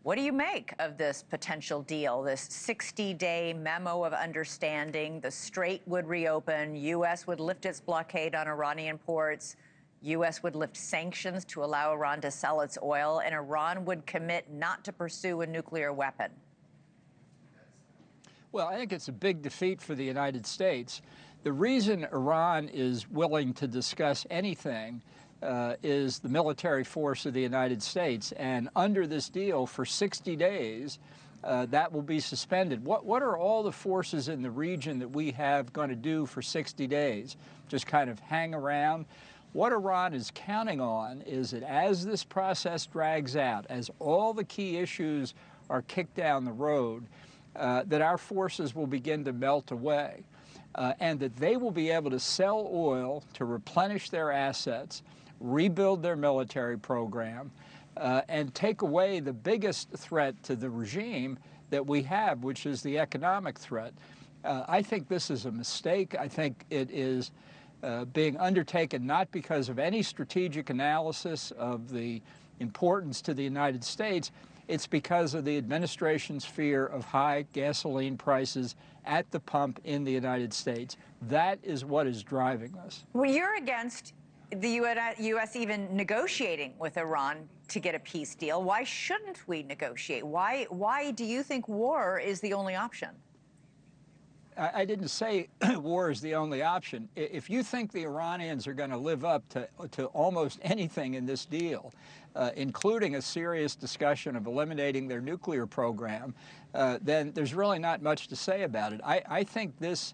What do you make of this potential deal, this 60-day memo of understanding? The Strait would reopen. U.S. would lift its blockade on Iranian ports. U.S. would lift sanctions to allow Iran to sell its oil, and Iran would commit not to pursue a nuclear weapon. Well, I think it's a big defeat for the United States. The reason Iran is willing to discuss anything is the military force of the United States. And under this deal, for 60 days, that will be suspended. What are all the forces in the region that we have going to do for 60 days? Just kind of hang around? What Iran is counting on is that as this process drags out, as all the key issues are kicked down the road, that our forces will begin to melt away, and that they will be able to sell oil to replenish their assets, rebuild their military program, and take away the biggest threat to the regime that we have, which is the economic threat. I think this is a mistake. I think it is being undertaken not because of any strategic analysis of the importance to the United States. It's because of the administration's fear of high gasoline prices at the pump in the United States. That is what is driving this. Well, you're against the U.S. even negotiating with Iran to get a peace deal. Why shouldn't we negotiate? Why do you think war is the only option? I didn't say war is the only option. If you think the Iranians are going to live up to almost anything in this deal, including a serious discussion of eliminating their nuclear program, then there's really not much to say about it. I think this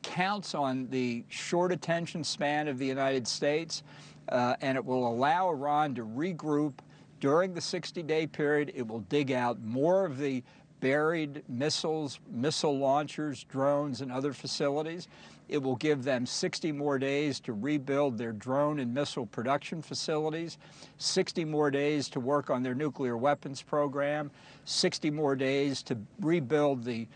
counts on the short attention span of the United States, and it will allow Iran to regroup during the 60-day period. It will dig out more of the buried missiles, missile launchers, drones, and other facilities. It will give them 60 more days to rebuild their drone and missile production facilities, 60 more days to work on their nuclear weapons program, 60 more days to rebuild the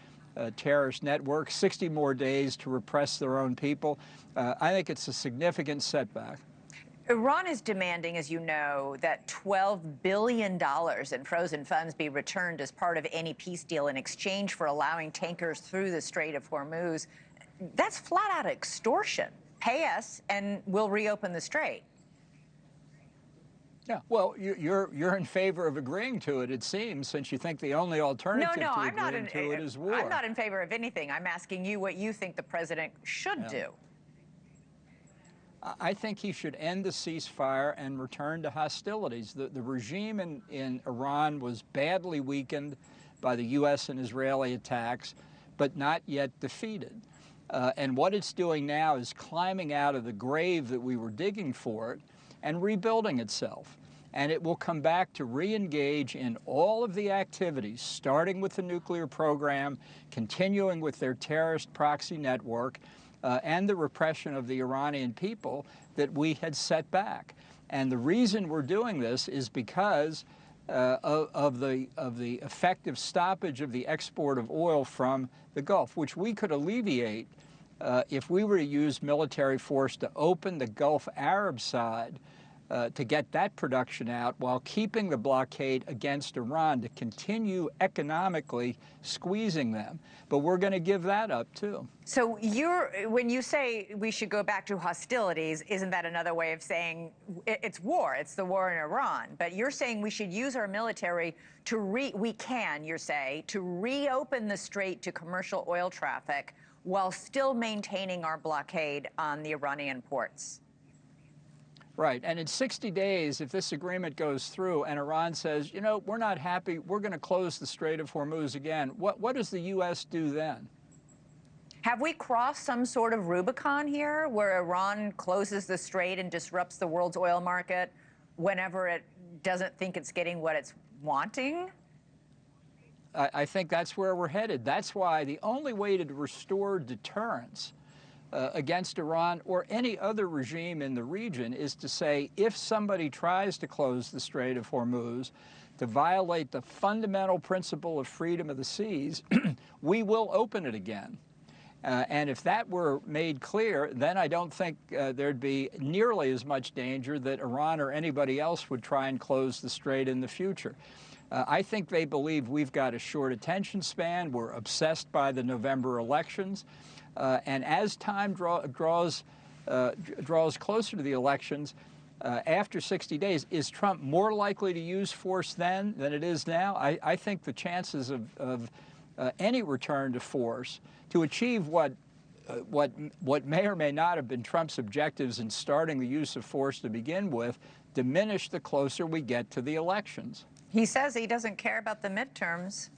terrorist network, 60 more days to repress their own people. I think it's a significant setback. Iran is demanding, as you know, that $12 billion in frozen funds be returned as part of any peace deal in exchange for allowing tankers through the Strait of Hormuz. That's flat-out extortion. Pay us, and we'll reopen the Strait. Yeah, well, you're in favor of agreeing to it, it seems, since you think the only alternative to agreeing to it is war. I'm not in favor of anything. I'm asking you what you think the president should do. I think he should end the ceasefire and return to hostilities. The regime in Iran was badly weakened by the U.S. and Israeli attacks, but not yet defeated. And what it's doing now is climbing out of the grave that we were digging for it and rebuilding itself. And it will come back to re-engage in all of the activities, starting with the nuclear program, continuing with their terrorist proxy network, and the repression of the Iranian people that we had set back. And the reason we're doing this is because of the effective stoppage of the export of oil from the Gulf, which we could alleviate if we were to use military force to open the Gulf Arab side to get that production out while keeping the blockade against Iran to continue economically squeezing them. But we're going to give that up, too. So when you say we should go back to hostilities, isn't that another way of saying it's war? It's the war in Iran. But you're saying we should use our military to reopen the Strait to commercial oil traffic while still maintaining our blockade on the Iranian ports. Right. And in 60 days, if this agreement goes through and Iran says, you know, we're not happy, we're going to close the Strait of Hormuz again, what does the U.S. do then? Have we crossed some sort of Rubicon here where Iran closes the Strait and disrupts the world's oil market whenever it doesn't think it's getting what it's wanting? I think that's where we're headed. That's why the only way to restore deterrence against Iran or any other regime in the region is to say, if somebody tries to close the Strait of Hormuz, to violate the fundamental principle of freedom of the seas, we will open it again. And if that were made clear, then I don't think there'd be nearly as much danger that Iran or anybody else would try and close the strait in the future. I think they believe we've got a short attention span. We're obsessed by the November elections. And as time draws closer to the elections, after 60 days, is Trump more likely to use force then than it is now? I think the chances of any return to force to achieve what may or may not have been Trump's objectives in starting the use of force to begin with diminish the closer we get to the elections. He says he doesn't care about the midterms.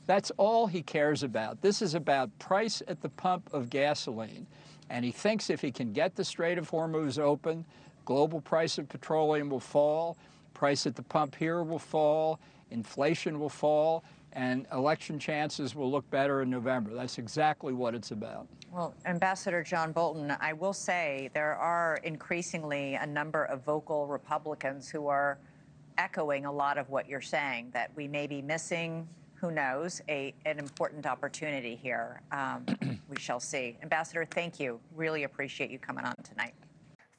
That's all he cares about. This is about price at the pump of gasoline. And he thinks if he can get the Strait of Hormuz open, global price of petroleum will fall, price at the pump here will fall, inflation will fall, and election chances will look better in November. That's exactly what it's about. Well, Ambassador John Bolton, I will say there are increasingly a number of vocal Republicans who are echoing a lot of what you're saying, that we may be missing, who knows, an important opportunity here. We shall see. Ambassador, thank you. Really appreciate you coming on tonight.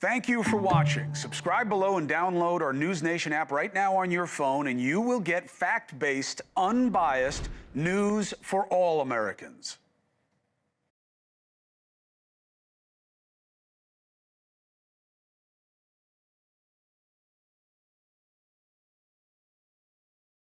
Thank you for watching. Subscribe below and download our NewsNation app right now on your phone, and you will get fact-based, unbiased news for all Americans.